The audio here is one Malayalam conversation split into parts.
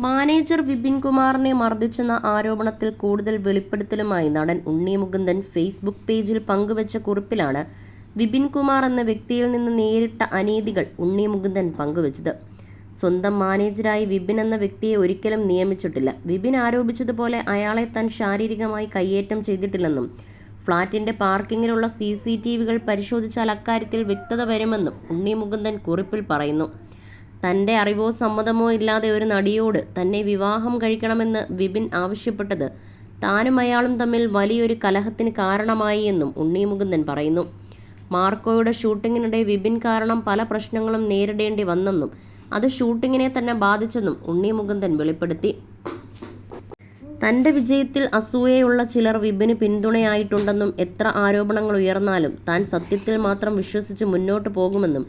മാനേജർ വിപിൻ കുമാറിനെ മർദ്ദിച്ചെന്ന ആരോപണത്തിൽ കൂടുതൽ വെളിപ്പെടുത്തലുമായി നടൻ ഉണ്ണി മുകുന്ദൻ ഫേസ്ബുക്ക് പേജിൽ പങ്കുവച്ച കുറിപ്പിലാണ് വിപിൻ കുമാർ എന്ന വ്യക്തിയിൽ നിന്ന് നേരിട്ട അനീതികൾ ഉണ്ണി മുകുന്ദൻ പങ്കുവച്ചത്. സ്വന്തം മാനേജരായി വിപിൻ എന്ന വ്യക്തിയെ ഒരിക്കലും നിയമിച്ചിട്ടില്ല. വിപിൻ ആരോപിച്ചതുപോലെ അയാളെ താൻ ശാരീരികമായി കയ്യേറ്റം ചെയ്തിട്ടില്ലെന്നും ഫ്ളാറ്റിന്റെ പാർക്കിങ്ങിലുള്ള CCTVകൾ പരിശോധിച്ചാൽ അക്കാര്യത്തിൽ വ്യക്തത വരുമെന്നും ഉണ്ണി മുകുന്ദൻ കുറിപ്പിൽ പറയുന്നു. തൻ്റെ അറിവോ സമ്മതമോ ഇല്ലാതെ ഒരു നടിയോട് തന്നെ വിവാഹം കഴിക്കണമെന്ന് വിപിൻ ആവശ്യപ്പെട്ടത് താനും അയാളും തമ്മിൽ വലിയൊരു കലഹത്തിന് കാരണമായി എന്നും ഉണ്ണി മുകുന്ദൻ പറയുന്നു. മാർക്കോയുടെ ഷൂട്ടിങ്ങിനിടെ വിപിൻ കാരണം പല പ്രശ്നങ്ങളും നേരിടേണ്ടി വന്നെന്നും അത് ഷൂട്ടിങ്ങിനെ തന്നെ ബാധിച്ചെന്നും ഉണ്ണി മുകുന്ദൻ വെളിപ്പെടുത്തി. തൻ്റെ വിജയത്തിൽ അസൂയയുള്ള ചിലർ വിപിന് പിന്തുണയായിട്ടുണ്ടെന്നും എത്ര ആരോപണങ്ങൾ ഉയർന്നാലും താൻ സത്യത്തിൽ മാത്രം വിശ്വസിച്ച് മുന്നോട്ട് പോകുമെന്നും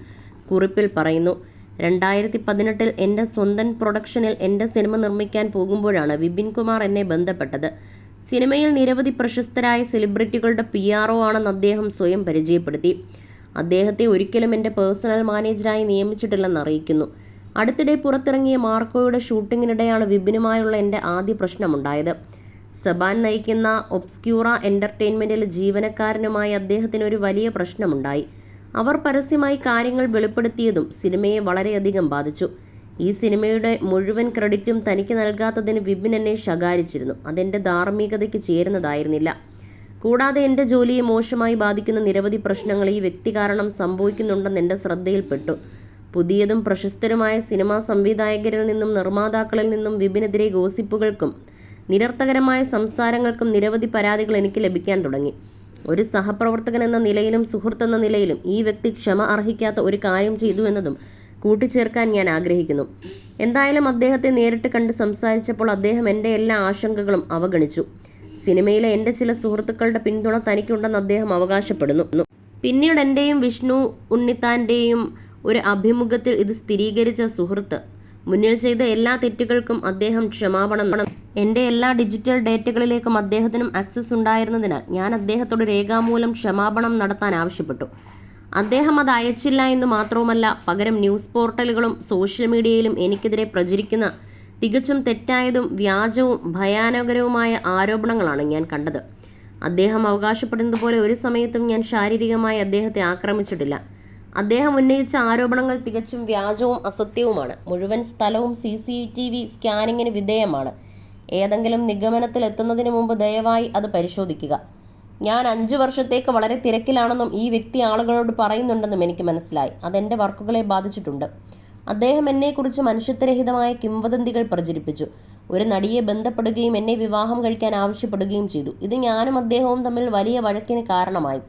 കുറിപ്പിൽ പറയുന്നു. 2018 എൻ്റെ സ്വന്തം പ്രൊഡക്ഷനിൽ എൻ്റെ സിനിമ നിർമ്മിക്കാൻ പോകുമ്പോഴാണ് വിപിൻ കുമാർ എന്നെ ബന്ധപ്പെട്ടത്. സിനിമയിൽ നിരവധി പ്രശസ്തരായ സെലിബ്രിറ്റികളുടെ PRO ആണെന്ന് അദ്ദേഹം സ്വയം പരിചയപ്പെടുത്തി. അദ്ദേഹത്തെ ഒരിക്കലും എൻ്റെ പേഴ്സണൽ മാനേജരായി നിയമിച്ചിട്ടില്ലെന്ന് അറിയിക്കുന്നു. അടുത്തിടെ പുറത്തിറങ്ങിയ മാർക്കോയുടെ ഷൂട്ടിങ്ങിനിടെയാണ് വിപിനുമായുള്ള എൻ്റെ ആദ്യ പ്രശ്നമുണ്ടായത്. സബാൻ നയിക്കുന്ന ഒബ്സ്ക്യൂറ എൻ്റർടൈൻമെൻറ്റിലെ ജീവനക്കാരനുമായി അദ്ദേഹത്തിന് ഒരു വലിയ പ്രശ്നമുണ്ടായി. അവർ പരസ്യമായി കാര്യങ്ങൾ വെളിപ്പെടുത്തിയതും സിനിമയെ വളരെയധികം ബാധിച്ചു. ഈ സിനിമയുടെ മുഴുവൻ ക്രെഡിറ്റും തനിക്ക് നൽകാത്തതിന് വിപിൻ എന്നെ ശകാരിച്ചിരുന്നു. അതെൻ്റെ ധാർമ്മികതയ്ക്ക് ചേരുന്നതായിരുന്നില്ല. കൂടാതെ എൻ്റെ ജോലിയെ മോശമായി ബാധിക്കുന്ന നിരവധി പ്രശ്നങ്ങൾ ഈ വ്യക്തി കാരണം സംഭവിക്കുന്നുണ്ടെന്ന് എൻ്റെ ശ്രദ്ധയിൽപ്പെട്ടു. പുതിയതും പ്രശസ്തരുമായ സിനിമാ സംവിധായകരിൽ നിന്നും നിർമ്മാതാക്കളിൽ നിന്നും വിപിനെതിരെ ഗോസിപ്പുകൾക്കും നിരർത്ഥകരമായ സംസാരങ്ങൾക്കും നിരവധി പരാതികൾ എനിക്ക് ലഭിക്കാൻ തുടങ്ങി. ഒരു സഹപ്രവർത്തകൻ എന്ന നിലയിലും സുഹൃത്തെന്ന നിലയിലും ഈ വ്യക്തി ക്ഷമ അർഹിക്കാത്ത ഒരു കാര്യം ചെയ്തു എന്നതും കൂട്ടിച്ചേർക്കാൻ ഞാൻ ആഗ്രഹിക്കുന്നു. എന്തായാലും അദ്ദേഹത്തെ നേരിട്ട് കണ്ട് സംസാരിച്ചപ്പോൾ അദ്ദേഹം എൻ്റെ എല്ലാ ആശങ്കകളും അവഗണിച്ചു. സിനിമയിലെ എൻ്റെ ചില സുഹൃത്തുക്കളുടെ പിന്തുണ തനിക്കുണ്ടെന്ന് അദ്ദേഹം അവകാശപ്പെടുന്നു. പിന്നീട് എൻ്റെയും വിഷ്ണു ഉണ്ണിത്താൻ്റെയും ഒരു അഭിമുഖത്തിൽ ഇത് സ്ഥിരീകരിച്ച സുഹൃത്ത്, മുന്നിൽ ചെയ്ത എല്ലാ തെറ്റുകൾക്കും അദ്ദേഹം ക്ഷമാപണം. എൻ്റെ എല്ലാ ഡിജിറ്റൽ ഡേറ്റകളിലേക്കും അദ്ദേഹത്തിനും ആക്സസ് ഉണ്ടായിരുന്നതിനാൽ ഞാൻ അദ്ദേഹത്തോട് രേഖാമൂലം ക്ഷമാപണം നടത്താൻ ആവശ്യപ്പെട്ടു. അദ്ദേഹം അത് അയച്ചില്ല എന്ന് മാത്രവുമല്ല, പകരം ന്യൂസ് പോർട്ടലുകളും സോഷ്യൽ മീഡിയയിലും എനിക്കെതിരെ പ്രചരിക്കുന്ന തികച്ചും തെറ്റായതും വ്യാജവും ഭയാനകരവുമായ ആരോപണങ്ങളാണ് ഞാൻ കണ്ടത്. അദ്ദേഹം അവകാശപ്പെടുന്നത് പോലെ ഒരു സമയത്തും ഞാൻ ശാരീരികമായി അദ്ദേഹത്തെ ആക്രമിച്ചിട്ടില്ല. അദ്ദേഹം ഉന്നയിച്ച ആരോപണങ്ങൾ തികച്ചും വ്യാജവും അസത്യവുമാണ്. മുഴുവൻ സ്ഥലവും CCTV സ്കാനിങ്ങിന് വിധേയമാണ്. ഏതെങ്കിലും നിഗമനത്തിൽ എത്തുന്നതിന് മുമ്പ് ദയവായി അത് പരിശോധിക്കുക. ഞാൻ 5 വർഷത്തേക്ക് വളരെ തിരക്കിലാണെന്നും ഈ വ്യക്തി ആളുകളോട് പറയുന്നുണ്ടെന്നും എനിക്ക് മനസ്സിലായി. അതെൻ്റെ വർക്കുകളെ ബാധിച്ചിട്ടുണ്ട്. അദ്ദേഹം എന്നെക്കുറിച്ച് മനുഷ്യത്വരഹിതമായ കിംവദന്തികൾ പ്രചരിപ്പിച്ചു. ഒരു നടിയെ ബന്ധപ്പെടുകയും എന്നെ വിവാഹം കഴിക്കാൻ ആവശ്യപ്പെടുകയും ചെയ്തു. ഇത് ഞാനും അദ്ദേഹവും തമ്മിൽ വലിയ വഴക്കിന് കാരണമായി.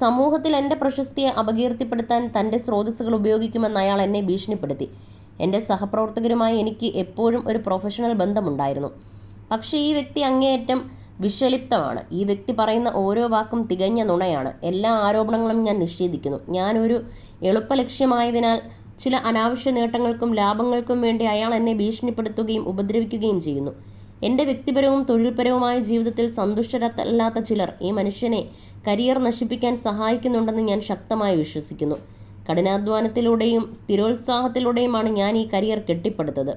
സമൂഹത്തിൽ എൻ്റെ പ്രശസ്തിയെ അപകീർത്തിപ്പെടുത്താൻ തൻ്റെ സ്രോതസ്സുകൾ ഉപയോഗിക്കുമെന്ന് അയാൾ എന്നെ ഭീഷണിപ്പെടുത്തി. എൻ്റെ സഹപ്രവർത്തകരുമായി എനിക്ക് എപ്പോഴും ഒരു പ്രൊഫഷണൽ ബന്ധമുണ്ടായിരുന്നു. പക്ഷേ ഈ വ്യക്തി അങ്ങേയറ്റം വിഷലിപ്തമാണ്. ഈ വ്യക്തി പറയുന്ന ഓരോ വാക്കും തികഞ്ഞ നുണയാണ്. എല്ലാ ആരോപണങ്ങളും ഞാൻ നിഷേധിക്കുന്നു. ഞാനൊരു എളുപ്പലക്ഷ്യമായതിനാൽ ചില അനാവശ്യ നേട്ടങ്ങൾക്കും ലാഭങ്ങൾക്കും വേണ്ടി അയാൾ എന്നെ ഭീഷണിപ്പെടുത്തുകയും ഉപദ്രവിക്കുകയും ചെയ്യുന്നു. എൻ്റെ വ്യക്തിപരവും തൊഴിൽപരവുമായ ജീവിതത്തിൽ സന്തുഷ്ടരല്ലാത്ത ചിലർ ഈ മനുഷ്യനെ കരിയർ നശിപ്പിക്കാൻ സഹായിക്കുന്നുണ്ടെന്ന് ഞാൻ ശക്തമായി വിശ്വസിക്കുന്നു. കഠിനാധ്വാനത്തിലൂടെയും സ്ഥിരോത്സാഹത്തിലൂടെയുമാണ് ഞാൻ ഈ കരിയർ കെട്ടിപ്പടുത്തത്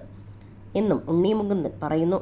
എന്നും ഉണ്ണി മുകുന്ദൻ പറയുന്നു.